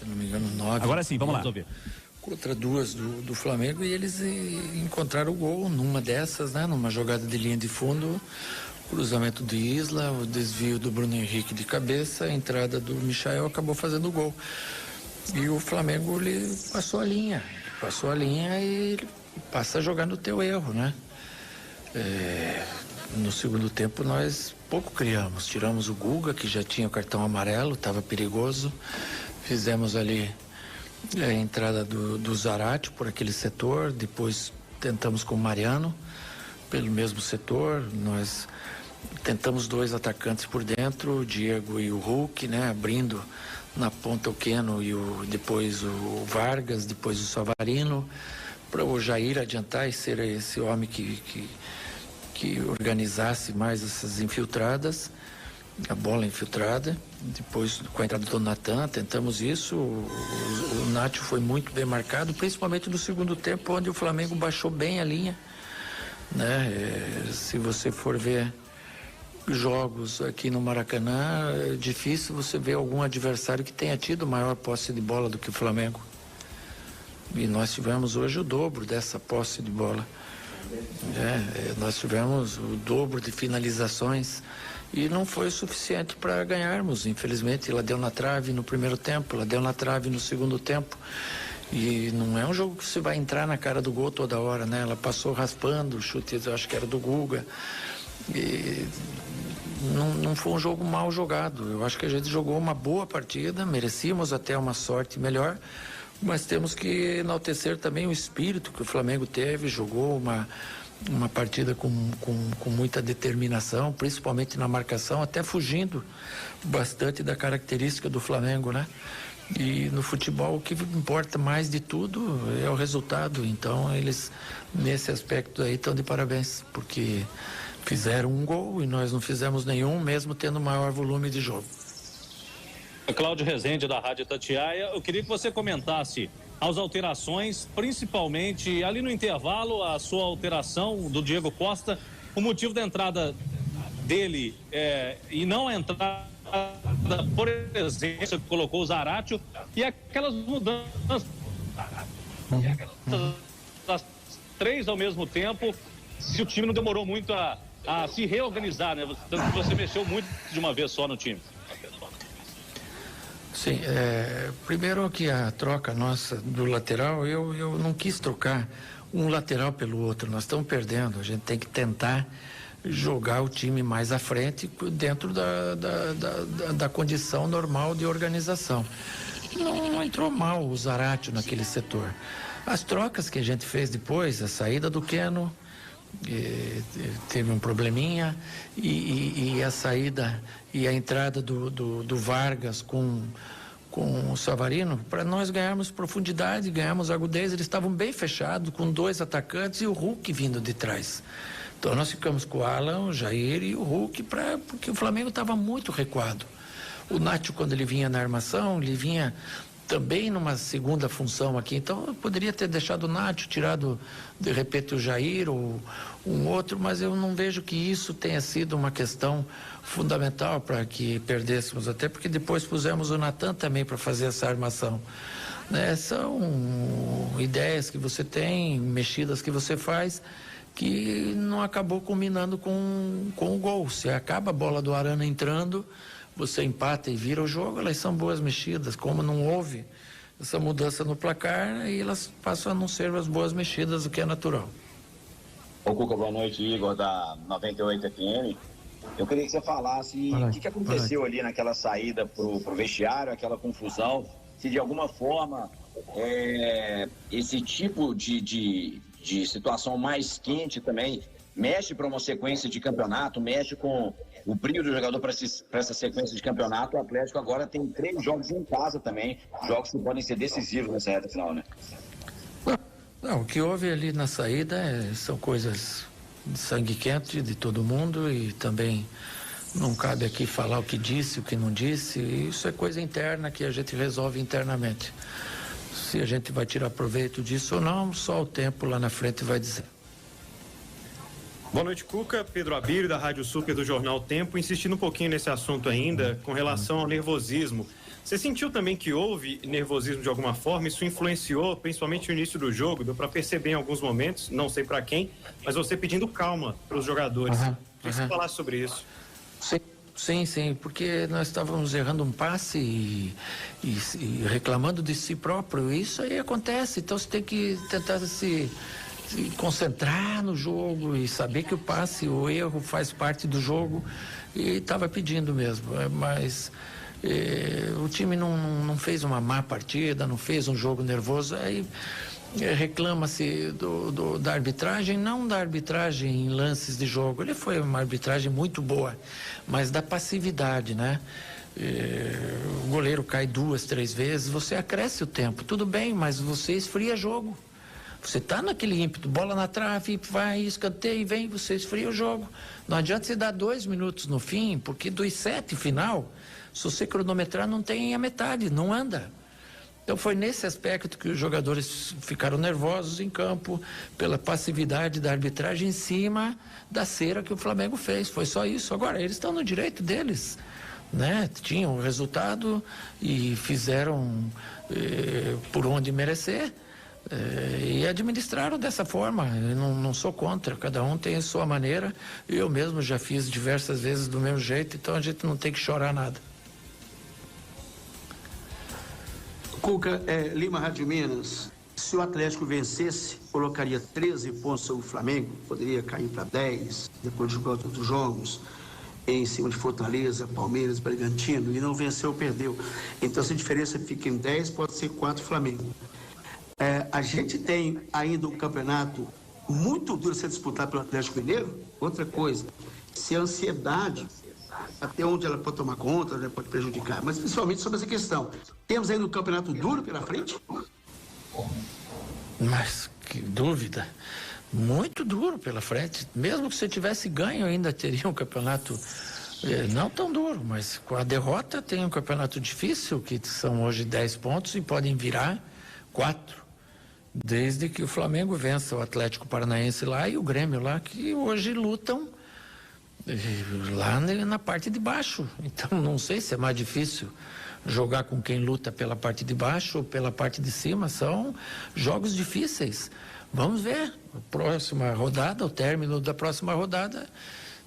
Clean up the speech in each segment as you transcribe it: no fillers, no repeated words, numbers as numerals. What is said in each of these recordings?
não me engano, 9. Agora sim, vamos lá. Contra 2 do Flamengo, e eles encontraram o gol numa dessas, né? Numa jogada de linha de fundo, cruzamento de Isla, o desvio do Bruno Henrique de cabeça, a entrada do Michael acabou fazendo o gol. E o Flamengo, ele passou a linha e ele passa a jogar no teu erro, né? No segundo tempo nós pouco criamos, tiramos o Guga, que já tinha o cartão amarelo, estava perigoso, fizemos ali a entrada do Zarate por aquele setor, depois tentamos com o Mariano pelo mesmo setor, nós tentamos 2 atacantes por dentro, o Diego e o Hulk, né, abrindo na ponta o Keno e depois o Vargas, depois o Savarino, para o Jair adiantar e ser esse homem que organizasse mais essas infiltradas, a bola infiltrada. Depois, com a entrada do Natan, tentamos isso. O Nacho foi muito bem marcado, principalmente no segundo tempo, onde o Flamengo baixou bem a linha, né? Se você for ver jogos aqui no Maracanã, é difícil você ver algum adversário que tenha tido maior posse de bola do que o Flamengo. E nós tivemos hoje o dobro dessa posse de bola. Nós tivemos o dobro de finalizações e não foi o suficiente para ganharmos. Infelizmente, ela deu na trave no primeiro tempo, ela deu na trave no segundo tempo. E não é um jogo que você vai entrar na cara do gol toda hora, né? Ela passou raspando, o chute, eu acho que era do Guga. E não foi um jogo mal jogado. Eu acho que a gente jogou uma boa partida, merecíamos até uma sorte melhor, mas temos que enaltecer também o espírito que o Flamengo teve, jogou uma partida com muita determinação, principalmente na marcação, até fugindo bastante da característica do Flamengo, né? E no futebol o que importa mais de tudo é o resultado. Então eles, nesse aspecto aí, estão de parabéns, porque fizeram um gol e nós não fizemos nenhum, mesmo tendo maior volume de jogo. Cláudio Rezende, da Rádio Itatiaia, eu queria que você comentasse as alterações, principalmente ali no intervalo, a sua alteração do Diego Costa, o motivo da entrada dele e não a entrada, por exemplo, que colocou o Zaratio, e aquelas mudanças, as 3 ao mesmo tempo, se o time não demorou muito a se reorganizar, né? Tanto que você mexeu muito de uma vez só no time. Sim, primeiro que a troca nossa do lateral, eu não quis trocar um lateral pelo outro, nós estamos perdendo, a gente tem que tentar jogar o time mais à frente dentro da condição normal de organização. Não entrou mal o Zaratio naquele setor. As trocas que a gente fez depois, a saída do Keno, teve um probleminha, e a saída e a entrada do Vargas com o Savarino, para nós ganharmos profundidade, ganharmos agudez. Eles estavam bem fechados, com 2 atacantes e o Hulk vindo de trás. Então nós ficamos com o Alan, o Jair e o Hulk, porque o Flamengo estava muito recuado. O Nacho, quando ele vinha na armação, ele vinha também numa segunda função aqui, então eu poderia ter deixado o Nacho, tirado de repente o Jair ou um outro, mas eu não vejo que isso tenha sido uma questão fundamental para que perdêssemos, até porque depois pusemos o Natan também para fazer essa armação, né? São ideias que você tem, mexidas que você faz, que não acabou combinando com o gol. Se acaba a bola do Arana entrando, você empata e vira o jogo, elas são boas mexidas. Como não houve essa mudança no placar, aí elas passam a não ser as boas mexidas, o que é natural. Ô Cuca, boa noite, Igor, da 98 FM. Eu queria que você falasse o que aconteceu ali naquela saída pro vestiário, aquela confusão, se de alguma forma esse tipo de situação mais quente também mexe para uma sequência de campeonato, mexe com o brilho do jogador para essa sequência de campeonato. O Atlético agora tem 3 jogos em casa também, jogos que podem ser decisivos nessa reta final, né? Não, o que houve ali na saída são coisas de sangue quente de todo mundo, e também não cabe aqui falar o que disse, o que não disse. Isso é coisa interna que a gente resolve internamente. Se a gente vai tirar proveito disso ou não, só o tempo lá na frente vai dizer. Boa noite, Cuca. Pedro Abílio, da Rádio Super do Jornal Tempo, insistindo um pouquinho nesse assunto ainda, com relação ao nervosismo Você sentiu também que houve nervosismo de alguma forma? Isso influenciou, principalmente no início do jogo? Deu para perceber em alguns momentos, não sei para quem, mas você pedindo calma para os jogadores. Queria que você falasse sobre isso. Sim, porque nós estávamos errando um passe e reclamando de si próprio. Isso aí acontece, então você tem que tentar se concentrar no jogo e saber que o passe, o erro faz parte do jogo, e estava pedindo mesmo, mas o time não fez uma má partida, não fez um jogo nervoso, aí reclama-se da arbitragem, não da arbitragem em lances de jogo, ele foi uma arbitragem muito boa, mas da passividade, né? O goleiro cai 2, 3 vezes, você acresce o tempo, tudo bem, mas você esfria jogo. Você está naquele ímpeto, bola na trave, vai, escanteio, vem, você esfria o jogo. Não adianta você dar 2 minutos no fim, porque dos 7 final, se você cronometrar, não tem a metade, não anda. Então foi nesse aspecto que os jogadores ficaram nervosos em campo, pela passividade da arbitragem em cima da cera que o Flamengo fez. Foi só isso. Agora, eles estão no direito deles, né? Tinham o resultado e fizeram por onde merecer. E administraram dessa forma. Eu não sou contra, cada um tem a sua maneira. Eu mesmo já fiz diversas vezes do mesmo jeito, então a gente não tem que chorar nada. Cuca, Lima, Rádio Minas, se o Atlético vencesse, colocaria 13 pontos sobre o Flamengo, poderia cair para 10, depois de jogar outros jogos, em cima de Fortaleza, Palmeiras, Bragantino, e não venceu, perdeu. Então, se a diferença fica em 10, pode ser 4 Flamengo. A gente tem ainda um campeonato muito duro a ser disputado pelo Atlético Mineiro. Outra coisa, se a ansiedade, até onde ela pode tomar conta, ela pode prejudicar, mas principalmente sobre essa questão. Temos ainda um campeonato duro pela frente? Mas que dúvida, muito duro pela frente. Mesmo que você tivesse ganho, ainda teria um campeonato não tão duro, mas com a derrota tem um campeonato difícil, que são hoje 10 pontos e podem virar 4. Desde que o Flamengo vença o Atlético Paranaense lá e o Grêmio lá, que hoje lutam lá na parte de baixo. Então não sei se é mais difícil jogar com quem luta pela parte de baixo ou pela parte de cima. São jogos difíceis. Vamos ver a próxima rodada, o término da próxima rodada,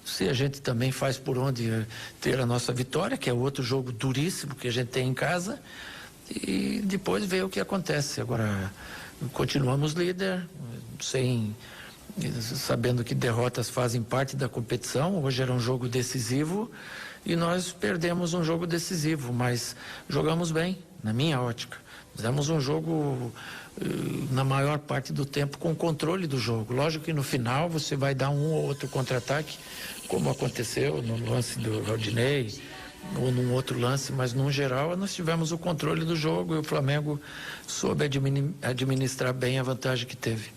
se a gente também faz por onde ter a nossa vitória, que é outro jogo duríssimo que a gente tem em casa, e depois ver o que acontece. Agora continuamos líder, sabendo que derrotas fazem parte da competição. Hoje era um jogo decisivo e nós perdemos um jogo decisivo, mas jogamos bem, na minha ótica. Fizemos um jogo na maior parte do tempo com controle do jogo. Lógico que no final você vai dar um ou outro contra-ataque, como aconteceu no lance do Rodinei ou num outro lance, mas no geral nós tivemos o controle do jogo e o Flamengo soube administrar bem a vantagem que teve.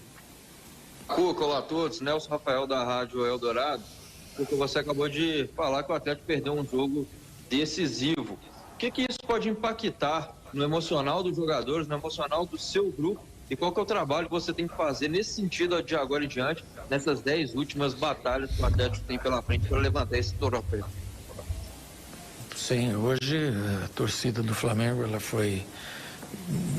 Cuca, olá a todos, Nelson Rafael da Rádio Eldorado. Porque você acabou de falar que o Atlético perdeu um jogo decisivo. O que isso pode impactar no emocional dos jogadores, no emocional do seu grupo, e qual que é o trabalho que você tem que fazer nesse sentido de agora em diante, nessas 10 últimas batalhas que o Atlético tem pela frente para levantar esse troféu? Sim, hoje a torcida do Flamengo ela foi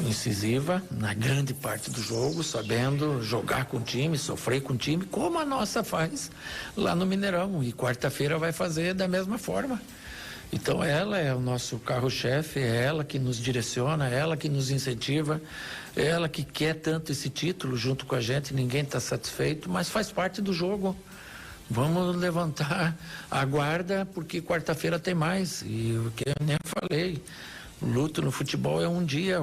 incisiva na grande parte do jogo, sabendo jogar com o time, sofrer com o time, como a nossa faz lá no Mineirão, e quarta-feira vai fazer da mesma forma. Então ela é o nosso carro-chefe, é ela que nos direciona, é ela que nos incentiva, é ela que quer tanto esse título junto com a gente. Ninguém está satisfeito, mas faz parte do jogo. Vamos levantar a guarda, porque quarta-feira tem mais. E o que eu nem falei, luto no futebol é um dia,